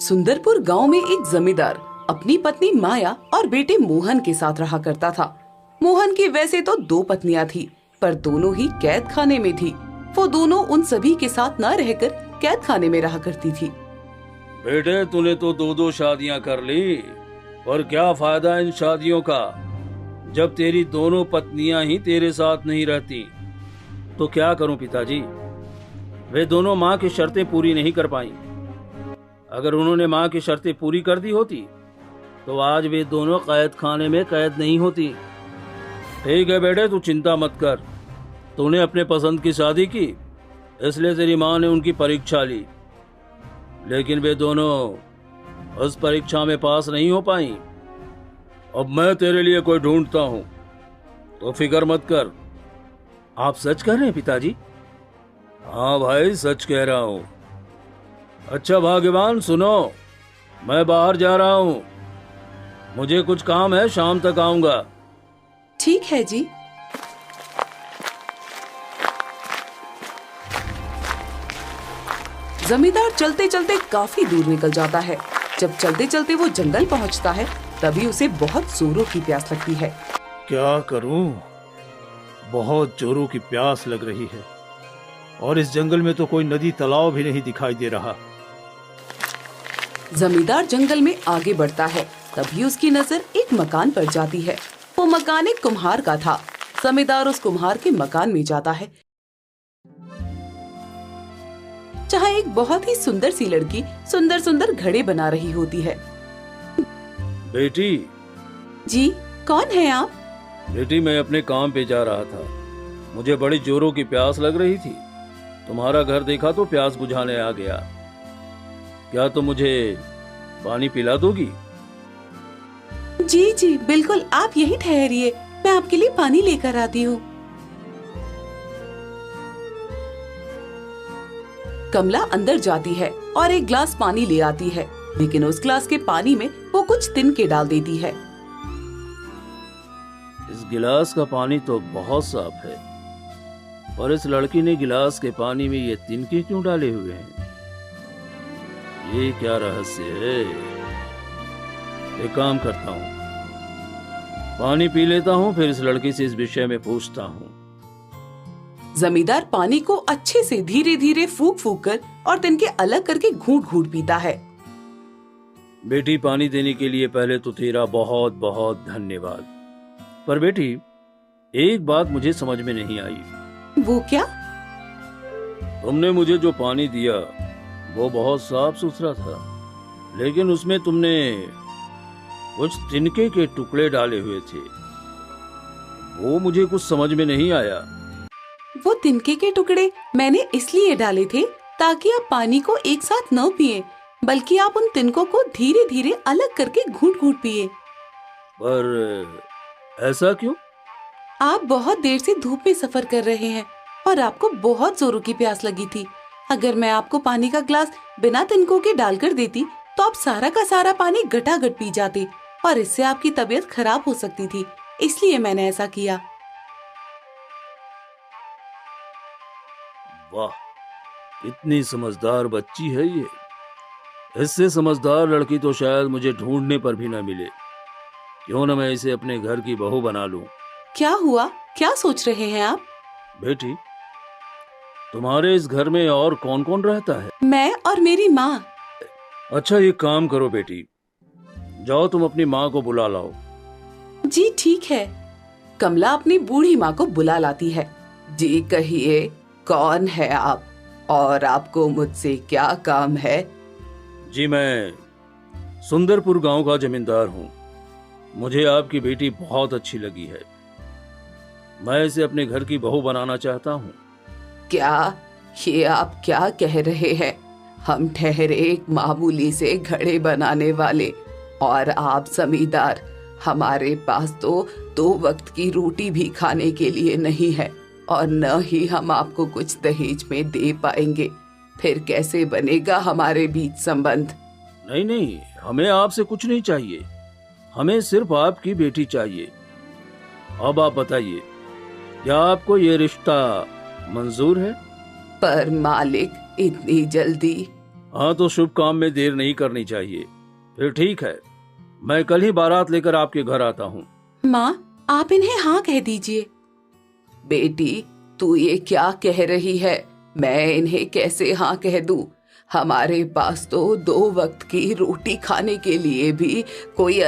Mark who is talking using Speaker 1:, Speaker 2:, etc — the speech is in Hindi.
Speaker 1: सुंदरपुर गांव में एक जमींदार अपनी पत्नी माया और बेटे मोहन के साथ रहा करता था। मोहन की वैसे तो 2 पत्नियां थी, पर दोनों ही कैद खाने में थी। वो दोनों उन सभी के साथ न रहकर कैद खाने में रहा करती थी।
Speaker 2: बेटे, तूने तो 2 शादियां कर ली, पर क्या फायदा इन शादियों का जब तेरी दोनों पत्नियां ही तेरे साथ नहीं रहती। तो क्या करूं पिताजी, वे दोनों माँ की शर्तें पूरी नहीं कर पाई। अगर उन्होंने माँ की शर्तें पूरी कर दी होती तो आज वे दोनों कैद खाने में कैद नहीं होती। ठीक है बेटे, तू चिंता मत कर। तूने अपने पसंद की शादी की, इसलिए तेरी माँ ने उनकी परीक्षा ली, लेकिन वे दोनों उस परीक्षा में पास नहीं हो पाई। अब मैं तेरे लिए कोई ढूंढता हूँ, तो फिक्र मत कर। आप सच कह रहे हैं पिताजी? हाँ भाई, सच कह रहा हूँ। अच्छा भाग्यवान, सुनो, मैं बाहर जा रहा हूँ, मुझे कुछ काम है, शाम तक आऊंगा।
Speaker 1: ठीक है जी। जमींदार चलते चलते काफी दूर निकल जाता है। जब चलते चलते वो जंगल पहुंचता है, तभी उसे बहुत जोरों की प्यास लगती है।
Speaker 3: क्या करूं? बहुत जोरों की प्यास लग रही है और इस जंगल में तो कोई नदी तालाब भी नहीं दिखाई दे रहा।
Speaker 1: जमींदार जंगल में आगे बढ़ता है, तभी उसकी नजर एक मकान पर जाती है। वो मकान एक कुम्हार का था। जमींदार उस कुम्हार के मकान में जाता है, जहाँ एक बहुत ही सुंदर सी लड़की सुंदर सुंदर घड़े बना रही होती है।
Speaker 2: बेटी।
Speaker 1: जी, कौन है आप?
Speaker 2: बेटी, मैं अपने काम पे जा रहा था, मुझे बड़ी जोरों की प्यास लग रही थी। तुम्हारा घर देखा तो प्यास बुझाने आ गया। क्या तुम मुझे पानी पिला दोगी?
Speaker 1: जी जी बिल्कुल, आप यही ठहरिए, मैं आपके लिए पानी लेकर आती हूँ। कमला अंदर जाती है और एक गिलास पानी ले आती है, लेकिन उस गिलास के पानी में वो कुछ तिनके डाल देती है।
Speaker 2: इस गिलास का पानी तो बहुत साफ है, और इस लड़की ने गिलास के पानी में ये तिनके क्यों डाले हुए हैं? ये क्या रहस्य है? एक काम करता हूँ, पानी पी लेता हूँ, फिर इस लड़की से इस विषय में पूछता हूँ।
Speaker 1: जमींदार पानी को अच्छे से धीरे धीरे फूंक फूंक कर और तिनके अलग करके घूंट घूंट पीता है।
Speaker 2: बेटी, पानी देने के लिए पहले तो तेरा बहुत बहुत धन्यवाद। पर बेटी, एक बात मुझे समझ में नहीं आई।
Speaker 1: वो क्या?
Speaker 2: तुमने मुझे जो पानी दिया वो बहुत साफ सुथरा था, लेकिन उसमें तुमने कुछ तिनके के टुकड़े डाले हुए थे। वो मुझे कुछ समझ में नहीं आया।
Speaker 1: वो तिनके के टुकड़े मैंने इसलिए डाले थे ताकि आप पानी को एक साथ न पिए, बल्कि आप उन तिनकों को धीरे धीरे अलग करके घूंट घूंट पिए।
Speaker 2: पर ऐसा क्यों?
Speaker 1: आप बहुत देर से धूप में सफर कर रहे हैं और आपको बहुत जोरों की प्यास लगी थी। अगर मैं आपको पानी का ग्लास बिना तिनकों के डालकर देती तो आप सारा का सारा पानी गटागट पी जाते और इससे आपकी तबीयत खराब हो सकती थी, इसलिए मैंने ऐसा किया।
Speaker 2: वाह, इतनी समझदार बच्ची है ये। इससे समझदार लड़की तो शायद मुझे ढूंढने पर भी न मिले। क्यों न मैं इसे अपने घर की बहू बना लूं।
Speaker 1: क्या हुआ? क्या सोच रहे हैं आप?
Speaker 2: बेटी, तुम्हारे इस घर में और कौन कौन रहता है?
Speaker 1: मैं और मेरी माँ।
Speaker 2: अच्छा, ये काम करो बेटी, जाओ तुम अपनी माँ को बुला लाओ।
Speaker 1: जी ठीक है। कमला अपनी बूढ़ी माँ को बुला लाती है। जी कहिए, कौन है आप और आपको मुझसे क्या काम है?
Speaker 2: जी, मैं सुंदरपुर गांव का जमींदार हूँ। मुझे आपकी बेटी बहुत अच्छी लगी है, मैं इसे अपने घर की बहू बनाना चाहता हूँ।
Speaker 1: क्या? ये आप क्या कह रहे हैं? हम ठहरे एक मामूली से घड़े बनाने वाले और आप जमींदार। हमारे पास तो 2 वक्त की रोटी भी खाने के लिए नहीं है और न ही हम आपको कुछ दहेज में दे पाएंगे। फिर कैसे बनेगा हमारे बीच संबंध?
Speaker 2: नहीं नहीं, हमें आपसे कुछ नहीं चाहिए, हमें सिर्फ आपकी बेटी चाहिए। अब आप बताइए, क्या आपको ये रिश्ता मंजूर है?
Speaker 1: पर मालिक, इतनी जल्दी?
Speaker 2: हाँ, तो शुभ काम में देर नहीं करनी चाहिए। फिर ठीक है, मैं कल ही बारात लेकर आपके घर आता हूँ।
Speaker 1: माँ, आप इन्हें हाँ कह दीजिए। बेटी, तू ये क्या कह रही है? मैं इन्हें कैसे हाँ कह दूँ? हमारे पास तो 2 वक्त की रोटी खाने के लिए भी कोई